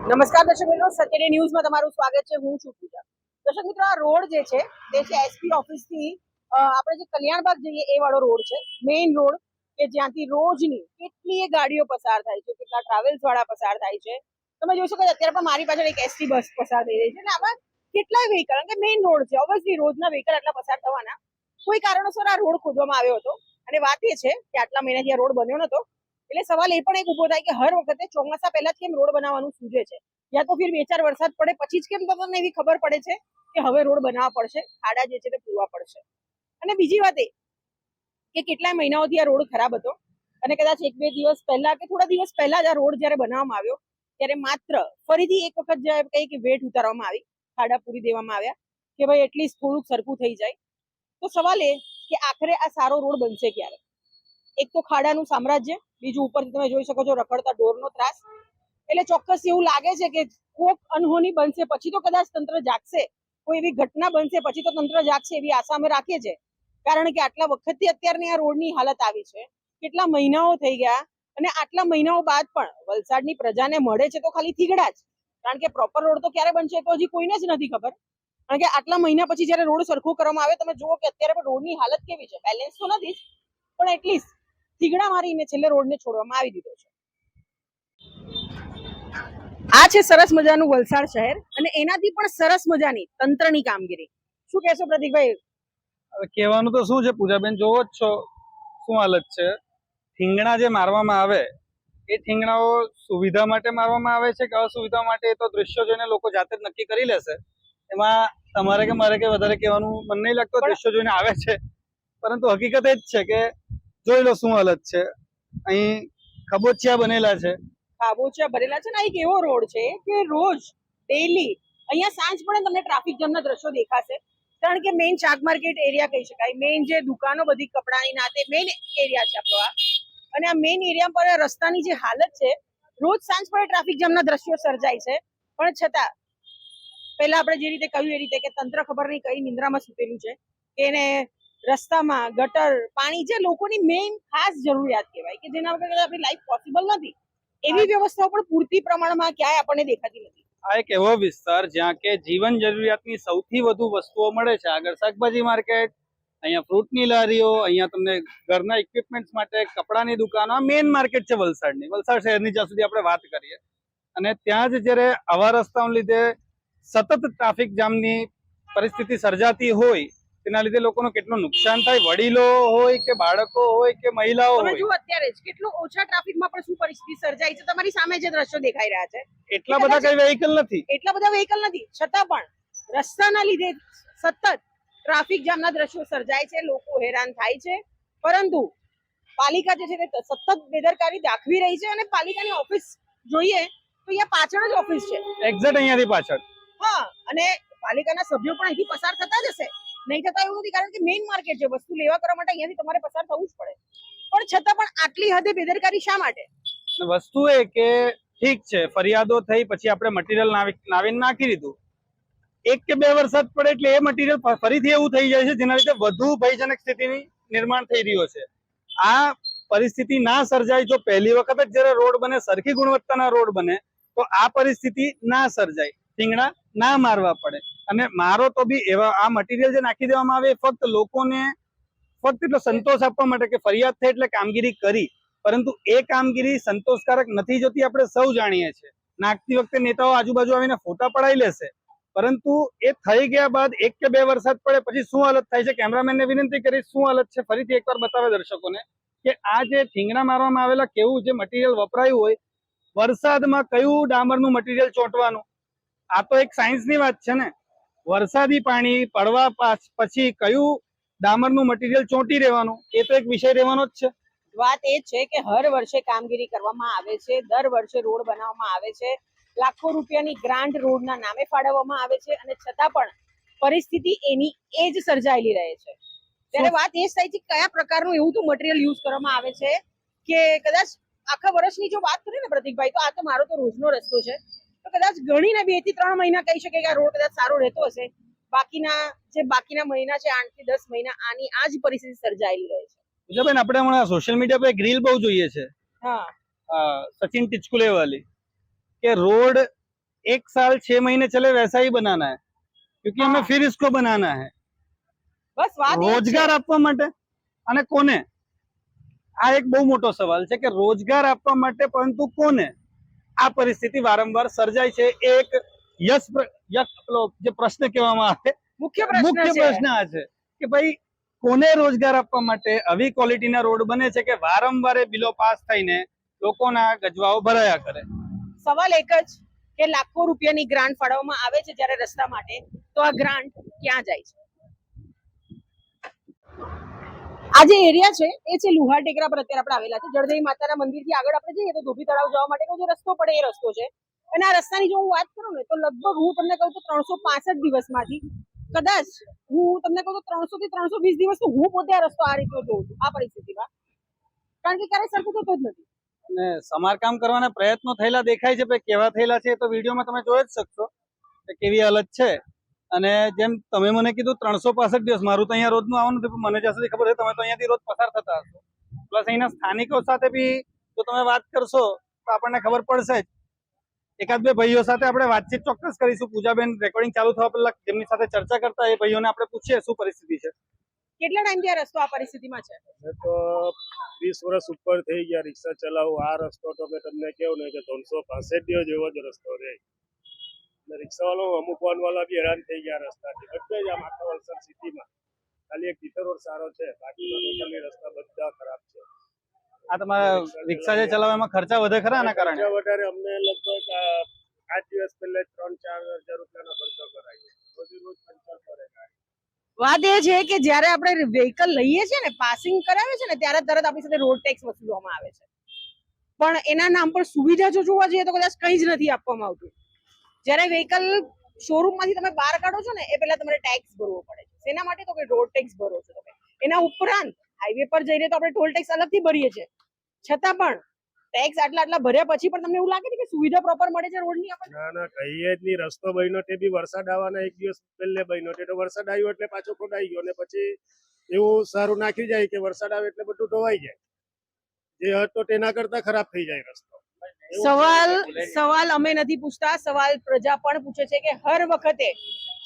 નમસ્કાર દર્શક મિત્રો, સત્યની ન્યૂઝમાં તમારું સ્વાગત છે. હું છું પૂજા. દર્શક મિત્રો, આ રોડ જે છે તે છે એસપી ઓફિસથી આપણે જે કલ્યાણબાગ જઈએ એ વાળો રોડ છે, મેઇન રોડ, કે જ્યાંથી રોજની કેટલીય ગાડીઓ પસાર થાય છે, કેટલા ટ્રાવેલ્સ વાળા પસાર થાય છે. તમે જોઈ શકો છો અત્યારે પણ મારી પાછળ એક એસટી બસ પસાર થઈ રહી છે અને આમાં કેટલાય વ્હીકલ, કારણ કે મેઇન રોડ છે, ઓબ્વિયસલી રોજના વ્હીકલ આટલા પસાર થવાના. કોઈ કારણોસર આ રોડ ખોદવામાં આવ્યો હતો અને વાત એ છે કે આટલા મહિનાથી આ રોડ બન્યો નતો. એટલે સવાલ એ પણ એક ઉભો થાય કે હર વખતે ચોમાસા પહેલા જ કેમ રોડ બનાવવાનું સૂજે છે, યા તો ફિર 2-4 વરસાદ પડે પછી જ કેમ તમને એવી ખબર પડે છે કે હવે રોડ બનાવવા પડશે, ખાડા જે છે તે પૂરવા પડશે. અને બીજી વાત એ કે કેટલાય મહિનાઓથી આ રોડ ખરાબ હતો અને કદાચ 1-2 દિવસ પહેલા કે થોડા દિવસ પહેલા જ આ રોડ જયારે બનાવવામાં આવ્યો ત્યારે માત્ર ફરીથી એક વખત કઈ કે વેટ ઉતારવામાં આવી, ખાડા પૂરી દેવામાં આવ્યા કે ભાઈ એટલીસ્ટ થોડુંક સરખું થઈ જાય. તો સવાલ એ કે આખરે આ સારો રોડ બનશે ક્યારે? એક તો ખાડાનું સામ્રાજ્ય, બીજું ઉપરથી તમે જોઈ શકો છો રખડતા ઢોરનો ત્રાસ. એટલે ચોક્કસ એવું લાગે છે કે કોક અનહોની બનશે પછી તો કદાચ તંત્ર જાગશે, કોઈ એવી ઘટના બનશે પછી તો તંત્ર જાગશે એવી આશા અમે રાખીએ છીએ. કારણ કે આટલા વખતથી અત્યારની આ રોડની હાલત આવી છે, કેટલા મહિનાઓ થઈ ગયા અને આટલા મહિનાઓ બાદ પણ વલસાડની પ્રજાને મળે છે તો ખાલી થીગડા જ. કારણ કે પ્રોપર રોડ તો ક્યારે બનશે તો હજી કોઈને જ નથી ખબર. કારણ કે આટલા મહિના પછી જયારે રોડ સરખું કરવામાં આવે, તમે જુઓ કે અત્યારે પણ રોડની હાલત કેવી છે. બેલેન્સ તો નથી જ, પણ એટલીસ્ટ થીગડા મારીને છેલ્લે રોડને છોડવામાં આવી દીધો છે. આ છે સરસ મજાનું વલસાડ શહેર અને એનાથી પણ સરસ મજાની તંત્રની કામગીરી. શું કહેશો પ્રતિકભાઈ? હવે કહેવાનું તો શું છે પૂજાબેન, જોવો જ છો શું હાલત છે. ઠીંગણા જે મારવામાં આવે એ ઠીંગણાઓ સુવિધા માટે મારવામાં આવે છે કે અસુવિધા માટે, એ તો દ્રશ્યો જોઈને લોકો જાતે જ નક્કી કરી લેશે. એમાં તમારે કે મારે કે વધારે કહેવાનું મન નહીં લાગતું. દ્રશ્યો જોઈને આવે છે, પરંતુ હકીકત એ જ છે કે જોઈ લો શું હાલત છે. અહીં ખબોચિયા બનેલા છે, ખાબોચિયા ભરેલા છે ને. એક એવો રોડ છે કે રોજ ડેઈલી અહીંયા સાંજ પડે તમને ટ્રાફિક જામના દ્રશ્યો દેખાશે. કારણ કે મેઇન શાક માર્કેટ એરિયા કહી શકાય, મેઇન જે દુકાનો બધી કપડાની નાતે મેઇન એરિયા છે આપણો આ. અને આ મેઇન એરિયા પર રસ્તાની જે હાલત છે, રોજ સાંજ પડે ટ્રાફિક જામના દ્રશ્યો સર્જાય છે. પણ છતાં પહેલા આપણે જે રીતે કહ્યું એ રીતે કે તંત્ર ખબર નહીં કઈ નિંદ્રામાં સૂતેલું છે કે એને રસ્તામાં ગટર પાણી જે લોકોની મેઇન ખાસ જરૂરિયાત કહેવાય કે જેના વગર આપણી લાઈફ પોસિબલ નથી, એવી વ્યવસ્થાઓ પણ પૂરતી પ્રમાણમાં ક્યાંય આપણને દેખાતી નથી. આ એક એવો વિસ્તાર જ્યાં કે જીવન જરૂરિયાતની સૌથી વધુ વસ્તુઓ મળે છે. આગળ શાકભાજી માર્કેટ, અહીંયા ફ્રૂટની લારીઓ, અહીંયા તમને ઘરના ઇક્વિપમેન્ટ્સ માટે કપડાની દુકાનો, આ મેઇન માર્કેટ છે વલસાડની, વલસાડ શહેરની જ્યાં સુધી આપણે વાત કરીએ. અને ત્યાં જ જ્યારે આવા રસ્તાઓને લીધે સતત ટ્રાફિક જામની પરિસ્થિતિ સર્જાતી હોય, તેના લીધે લોકોનું કેટલું નુકસાન થાય, વડીલો હોય કે બાળકો હોય કે મહિલાઓ હોય. જો અત્યારે જ કેટલો ઓછા ટ્રાફિકમાં પણ શું પરિસ્થિતિ સર્જાય છે, તમારી સામે જે દ્રશ્યો દેખાઈ રહ્યા છે. એટલા બધા કઈ વેહિકલ નથી, છતાં પણ રસ્તાના લીધે સતત ટ્રાફિક જામના દ્રશ્યો સર્જાય છે, લોકો હેરાન થાય છે. પરંતુ પાલિકા જે છે તે સતત બેદરકારી દાખવી રહી છે. અને પાલિકાની ઓફિસ જોઈએ તો અહીંયા પાછળ જ ઓફિસ છે, એક્ઝેક્ટ અહીંયાથી પાછળ. હા, અને પાલિકાના સભ્યો પણ અહીંથી પસાર થતા જ હશે, નહીં થતા એવું નથી. કારણ કે મેઇન માર્કેટ છે, વસ્તુ લેવા કરવા માટે અહીંયાથી તમારે પસાર થવું જ પડે. પણ છતાં પણ આટલી હદે બેદરકારી શા માટે? વસ્તુ એ કે ઠીક છે, ફરિયાદો થઈ પછી આપણે મટીરિયલ નાવીને નાખી દીધું, 1 કે 2 વરસાદ પડે એટલે એ મટીરિયલ ફરીથી એવું થઈ જાય છે જેના લીધે વધુ ભયજનક સ્થિતિની નિર્માણ થઈ રહ્યો છે. આ પરિસ્થિતિ ના સર્જાય જો પહેલી વખત જ જ્યારે રોડ બને, સરખી ગુણવત્તાના રોડ બને, તો આ પરિસ્થિતિ ના સર્જાય, ઠીંગણા ના મારવા પડે. અને મારો તો બી એવા આ મટીરિયલ જે નાખી દેવામાં આવે ફક્ત લોકોને ફક્ત એટલો સંતોષ આપવા માટે કે ફરિયાદ થઈ એટલે કામગીરી કરી, પરંતુ એ કામગીરી સંતોષકારક નથી જોતી, આપણે સૌ જાણીએ છીએ. નાખતી વખતે નેતાઓ આજુબાજુ આવીને ફોટા પડાવી લેશે, પરંતુ એ થઈ ગયા બાદ 1 કે 2 વરસાદ પડે પછી શું હાલત થાય છે. કેમેરામેનને વિનંતી કરીશ શું હાલત છે ફરીથી એકવાર બતાવે દર્શકોને કે આ જે ઠીંગણા મારવામાં આવેલા કેવું જે મટીરિયલ વપરાયું હોય, વરસાદમાં કયું ડામરનું મટીરિયલ ચોંટવાનું, આ તો એક સાયન્સની વાત છે ને. વરસાદી પાણી પડવા પછી કયું ડામરનું મટીરિયલ ચોંટી રહેવાનું, એ તો એક વિષય રહેવાનો જ છે. વાત એ છે કે હર વર્ષે કામગીરી કરવામાં આવે છે, દર વર્ષે રોડ બનાવવામાં આવે છે, લાખો રૂપિયાની ગ્રાન્ટ રોડના નામે ફાળવવામાં આવે છે, અને છતાં પણ પરિસ્થિતિ એની એ જ સર્જાયેલી રહે છે. ત્યારે વાત એ થાય છે કયા પ્રકારનું એવું તો મટીરિયલ યુઝ કરવામાં આવે છે કે કદાચ આખા વર્ષની જો વાત કરીએ ને પ્રતિકભાઈ, તો આ તો મારો તો રોજનો રસ્તો છે, તો કદાચ ગણીને 2 થી 3 મહિના કહી શકે કે આ રોડ કદાચ સારો રહેતો હશે. બાકીના મહિના છે 8 થી 10 મહિના આની આ જ પરિસ્થિતિ સર્જાયેલી રહે છે. બેન, આપણે હમણાં સોશિયલ મીડિયા પર એક રીલ બહુ જોઈએ છે, હા, સચિન ટિચકુલે વાળી, કે રોડ 1 साल 6 महीने चले वैसा ही बनाना है, क्योंकि हमें हाँ। फिर इसको बनाना है. બસ વાત એ જ છે. રોજગાર આપવા માટે અને કોને? આ એક બહુ મોટો સવાલ છે કે રોજગાર આપવા માટે, પરંતુ કોને? આ પરિસ્થિતિ વારંવાર સર્જાય છે. એ એક જે પ્રશ્ન કહેવામાં આવે, મુખ્ય પ્રશ્ન મુખ્ય છે. પ્રશ્ન આ છે કે ભાઈ કોને રોજગાર આપવા માટે આવી ક્વોલિટીના રોડ બને છે કે વારંવાર એ બિલો પાસ થઈને લોકોના ગજવાઓ ભરાયા કરે. સવાલ એક જ કે લાખો રૂપિયાની ગ્રાન્ટ ફાળવવામાં આવે છે જ્યારે રસ્તા માટે, તો આ ગ્રાન્ટ ક્યાં જાય છે? આ જે એરિયા છે એ છે લુહાર ટેકરા પર અત્યારે આપણે આવેલા છે. જળદેવી માતાના મંદિરથી આગળ આપણે જઈએ તો ધોબી તળાવ જવા માટેનો જે રસ્તો પડે એ રસ્તો છે. અને આ રસ્તાની જો હું વાત કરું ને તો લગભગ હું તમને કહું તો 365 દિવસમાંથી કદાચ હું તમને કહું તો 300 થી 320 દિવસ તો હું પોતે આ રસ્તો આ રીતે જોઉં છું આ પરિસ્થિતિમાં, કારણ કે ક્યારેય સરખું થતો જ નથી. અને સમારકામ કરવાના પ્રયત્નો થયેલા દેખાય છે, પણ કેવા થયેલા છે એ તો વિડીયોમાં તમે જોઈ જ શકશો કે કેવી હાલત છે. અને જેમ તમે મને કીધું 365 દિવસ, મારું તો અહીંયા રોજનું આવવાનું હતું, મને જ્યાં સુધી ખબર છે તમે તો અહીંયાથી રોજ પસાર થતા હશો. પ્લસ અહીંના સ્થાનિકો સાથે બી જો તમે વાત કરશો તો આપણને ખબર પડશે જ. એકાદ બે ભાઈઓ સાથે આપણે વાતચીત ચોક્કસ કરીશું. પૂજાબેન રેકોર્ડિંગ ચાલુ થવા પહેલા જેમની સાથે ચર્ચા કરતા એ ભાઈઓને આપણે પૂછીએ શું પરિસ્થિતિ છે. કેટલા ટાઈમથી આ રસ્તો આ પરિસ્થિતિમાં છે? તો 20 વર્ષ ઉપર થઈ ગયા રિક્ષા ચલાવું. આ રસ્તો તો મેં તમને કેવું ને કે 365 દિવસ જેવો જ રસ્તો રહે. અને રિક્ષાવાળો અમુક વાળા બી હેરાન થઈ ગયા રસ્તાથી. બધે જ આમ આખા વલસાડ સિટીમાં ખાલી એક ટીચર રોડ સારો છે, બાકી ટોટલી રસ્તા બધા ખરાબ છે. આ તમારા રિક્ષા જે ચલાવવામાં ખર્ચા વધે ખરા આના કારણે? ખર્ચા વધારે અમને લગભગ 8 દિવસ પહેલા 3-4 હજાર રૂપિયાનો ખર્ચો કરાય. રોજ પંચર કરે ગાડી. વાત એ છે કે જ્યારે આપણે વ્હીકલ લઈએ છીએ ને, પાસિંગ કરાવે છે ને, ત્યારે તરત આપણી સાથે રોડ ટેક્સ વસૂલવામાં આવે છે. પણ એના નામ પર સુવિધા જો જોવા જઈએ તો કદાચ કંઈ જ નથી આપવામાં આવતું. જ્યારે વ્હીકલ શોરૂમ માંથી તમે બહાર કાઢો છો ને એ પહેલા તમારે ટેક્સ ભરવો પડે છે. શેના માટે? તો કે રોડ ટેક્સ ભરો છો તમે. એના ઉપરાંત હાઈવે પર જઈને તો આપણે ટોલ ટેક્સ અલગથી ભરીએ છીએ, છતાં પણ ટેક્સ આટલા ભર્યા પછી પણ તમને એવું લાગે છે કે સુવિધા પ્રોપર મળે છે રોડની આપણને? ના ના, કહીએ જ નહીં. રસ્તો બન્યો તે બી વરસાદ આવવાના 1 દિવસ પહેલે બન્યો. તે તો વરસાદ આવ્યો એટલે પાછો ખોડાઈ ગયો, અને પછી એવું સારું નાખી જાય કે વરસાદ આવે એટલે બધું ધોવાઈ જાય. જે હતો તેના કરતા ખરાબ થઈ જાય રસ્તો. સવાલ અમે નથી પૂછતા, સવાલ પ્રજા પણ પૂછે છે કે હર વખતે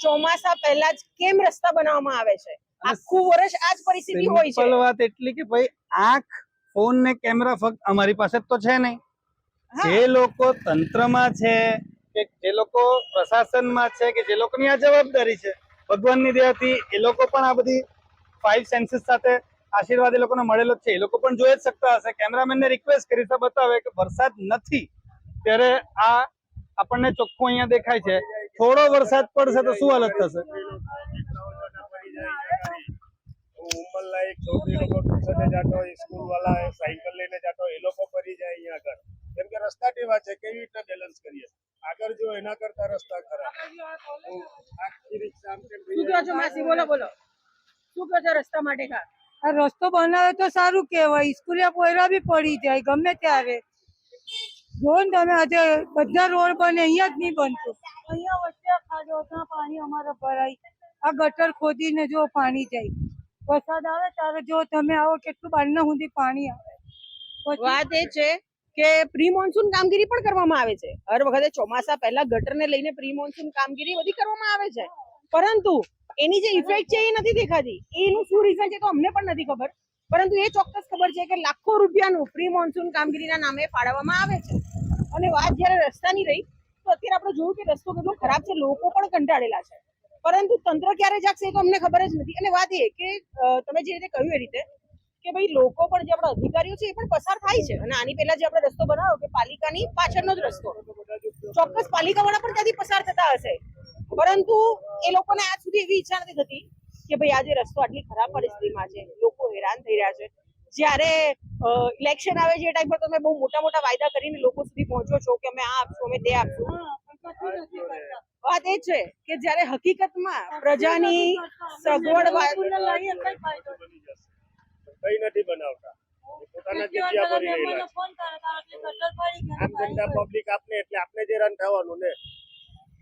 ચોમાસા પહેલા જ કેમ રસ્તા બનાવવામાં આવે છે? આખું વર્ષ આ જ પરિસ્થિતિ હોય છે. સિમ્પલ વાત એટલી કે ભાઈ આંખ, ફોન ને કેમેરા ફક્ત અમારી પાસે તો છે નહીં. હા. જે લોકો તંત્રમાં છે કે જે લોકો પ્રશાસનમાં છે કે જે લોકોની આ જવાબદારી છે, ભગવાનની દયાથી એ લોકો પણ આ બધી 5 સેન્સીસ સાથે આશીર્વાદ એ લોકોને મળેલો જ છે. એ લોકો પણ જોઈ જ શકતા હશે. કેમેરામેનને રિક્વેસ્ટ કરી તો બતાવે કે વરસાદ નથી ત્યારે આ આપણને ચોખ્ખું અહીંયા દેખાય છે. થોડો વરસાદ પડશે તો શું હાલત થશે? ઉંમરના એક છોકરી લોકો ટ્યુશને જાતો હોય, સ્કૂલ વાળા સાયકલ લઈને જાતો હોય, એ લોકો ફરી જાય અહીંયા આગળ. કેમ કે રસ્તા કેવા છે, કેવી રીતે બેલેન્સ કરીએ? આગળ જો એના કરતા રસ્તા ખરાબ. આખી રિક્ષા આમ તેમ શું કહો છો માસી? બોલો શું કહો છો રસ્તા માટે? આ રસ્તો બનાવે તો સારું કહેવાય. સ્કૂલે પોયરા બી પડી જાય ગમે ત્યારે. જો ને તમે આજે બધા રોડ બને, અહીંયા જ નહીં બનતું. અહીંયા વચ્ચે ખાડો, ત્યાં પાણી અમારે ભરાય. આ ગટર ખોદીને જો પાણી જાય. વરસાદ આવે ત્યારે જો તમે આવો કેટલું બારના સુધી પાણી આવે. વાત એ છે કે પ્રી મોન્સૂન કામગીરી પણ કરવામાં આવે છે. હર વખતે ચોમાસા પહેલા ગટરને લઈને પ્રી મોન્સૂન કામગીરી બધી કરવામાં આવે છે, પરંતુ એની જે ઇફેક્ટ છે એ નથી દેખાતી. એનું શું રીઝન છે તો અમને પણ નથી ખબર, પરંતુ એ ચોક્કસ ખબર છે કે લાખો રૂપિયાનું પ્રી મોન્સૂન કામગીરીના નામે ફાળવવામાં આવે છે. અને વાત જ્યારે રસ્તાની રહી તો અત્યારે આપણે જોયું કે રસ્તો કેટલો ખરાબ છે, લોકો પણ કંટાળેલા છે, પરંતુ તંત્ર ક્યારે જાગશે એ તો અમને ખબર જ નથી. અને વાત એ કે તમે જે રીતે કહ્યું એ રીતે કે ભાઈ લોકો પણ જે આપણા અધિકારીઓ છે એ પણ પસાર થાય છે. અને આની પહેલા જે આપણે રસ્તો બનાવ્યો કે પાલિકાની પાછળનો જ રસ્તો, ચોક્કસ પાલિકાવાળા પણ ત્યાંથી પસાર થતા હશે, પરંતુ એ લોકોને આજ સુધી એવી ઈચ્છા નથી થતી કે ભાઈ આજે રસ્તો આટલી ખરાબ પરિસ્થિતિમાં છે, લોકો હેરાન થઈ રહ્યા છે. જ્યારે ઇલેક્શન આવે છે એ ટાઈમ પર તમે બહુ મોટા વાયદા કરીને લોકો સુધી પહોંચો છો કે અમે આ આપશું, અમે તે આપશું. વાત એ છે કે જ્યારે હકીકતમાં પ્રજાની સગવડ કઈ નથી બનાવતા. પોતાના જગ્યા ભરી રહેલા છે. આમ જનતા પબ્લિક આપને એટલે આપણે જ હેરાન થવાનું ને.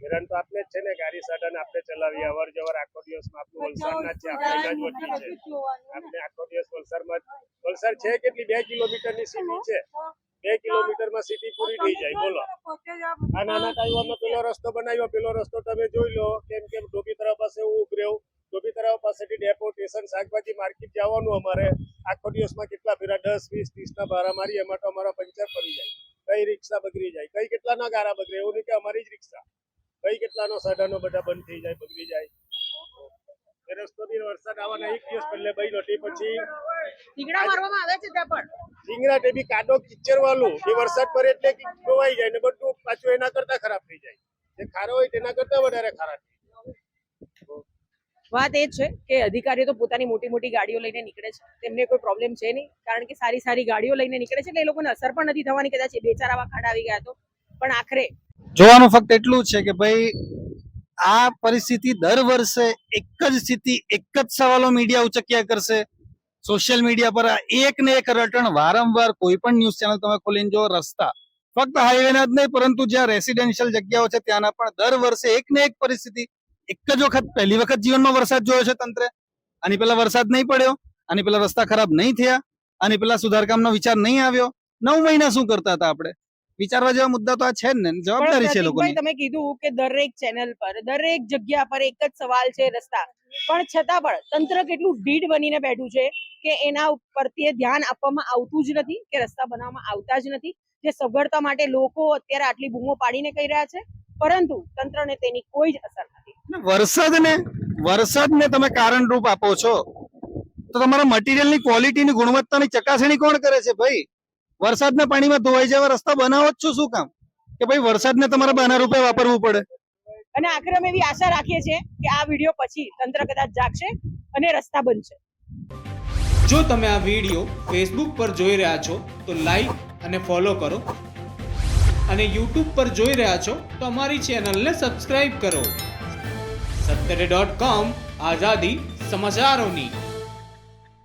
હેરાન તો આપણે જ છે ને, ગાડી સાધન આપણે ચલાવીએ અવર જવર આખો દિવસમાં. આપણું વલસાડના જ છે, આપણે જ વચ્ચે છે. આપણે આખો દિવસ વલસાડમાં વલસાડ છે કેટલી 2 કિલોમીટરની સિટી છે. 2 કિલોમીટરમાં સિટી પૂરી થઈ જાય. બોલો, આ નાના ટાઈમમાં પેલો રસ્તો બનાવ્યો, પેલો રસ્તો તમે જોઈ લો. કેમ ધોબી તળાવ પાસે હું ઉભર્યો, ધોબી તળાવ પાસેથી ડેપો સ્ટેશન શાકભાજી માર્કેટ જવાનું અમારે આખો દિવસમાં કેટલા ફેરા 10, 20, 30 ભાડા મારી. એમાં તો અમારા પંચર પડી જાય, કઈ રિક્ષા બગડી જાય, કઈ કેટલાના ગારા બગડે. એવું નહીં કે અમારી જ રિક્ષા, કઈ કેટલાનો સાધનો બધા બંધ થઈ જાય, બગડી જાય. એ રસ્તો બી વરસાદ આવવાના 1 દિવસ પહેલે બન્યો, તે પછી ઢીંગડા મારવામાં આવે છે ત્યાં પણ. ઢીંગરા તે બી કાદો કિચર વાળું. એ વરસાદ પડે એટલે ધોવાઈ જાય ને બધું પાછું એના કરતા ખરાબ થઈ જાય. જે ખારો હોય તેના કરતા વધારે ખરાબ થઈ જાય. વાત એ જ છે કે અધિકારીઓ તો પોતાની મોટી મોટી ગાડીઓ લઈને નીકળે છે, તેમને કોઈ પ્રોબ્લેમ છે નહીં, કારણ કે સારી સારી ગાડીઓ લઈને નીકળે છે એટલે એ લોકોને અસર પણ નથી થવાની. કદાચ 2-4 આવા ખાડા આવી ગયા તો પણ આખરે જોવાનું ફક્ત એટલું જ છે કે ભાઈ આ પરિસ્થિતિ દર વર્ષે એક જ સ્થિતિ, એક જ સવાલો મીડિયા ઉચક્યા કરશે. સોશિયલ મીડિયા પર આ એક ને એક રટણ વારંવાર કોઈ પણ ન્યૂઝ ચેનલ તમે ખોલીને જો, રસ્તા ફક્ત હાઈવેના જ નહીં પરંતુ જ્યાં રેસિડેન્શિયલ જગ્યાઓ છે ત્યાંના પણ દર વર્ષે એક ને એક પરિસ્થિતિ. એક જ વખત, પહેલી વખત જીવનમાં વરસાદ જોયો છે તંત્રે. આની પેલા વરસાદ નહીં પડ્યો, આની પેલા રસ્તા ખરાબ નહીં થયા, આની પેલા સુધારકામનો વિચાર નહીં આવ્યો. 9 મહિના શું કરતા હતા આપણે? વિચારવા જેવા મુદ્દા તો આ છે જ ને, જવાબદારી છે લોકોની. તમે કીધું કે દરેક ચેનલ પર, દરેક જગ્યા પર એક જ સવાલ છે રસ્તા, પણ છતાં પણ તંત્ર કેટલું ઢીડ બનીને બેઠું છે કે એના પ્રત્યે ધ્યાન આપવામાં આવતું જ નથી, કે રસ્તા બનાવવામાં આવતા જ નથી. જે સગવડતા માટે લોકો અત્યારે આટલી બૂમો પાડીને કહી રહ્યા છે, પરંતુ તંત્રને તેની કોઈ જ અસર નથી. વરસાદને તમે કારણરૂપ આપો છો તો તમારા મટીરિયલની ક્વોલિટીની ગુણવત્તાની ચકાસણી કોણ કરે છે ભાઈ? વરસાદના પાણીમાં ધોવાઈ જવા રસ્તા બનાવો જ છો શું કામ? કે ભાઈ વરસાદને તમારે બહાના રૂપે વાપરવું પડે. અને આખરે અમે એવી આશા રાખીએ છીએ કે આ વિડીયો પછી તંત્ર કદાચ જાગશે અને રસ્તા બનશે. જો તમે આ વિડીયો ફેસબુક પર જોઈ રહ્યા છો તો લાઈક અને ફોલો કરો, અને યુટ્યુબ પર જોઈ રહ્યા છો તો અમારી ચેનલને સબસ્ક્રાઇબ કરો. સત્તરે.com, આઝાદી સમાચારોની.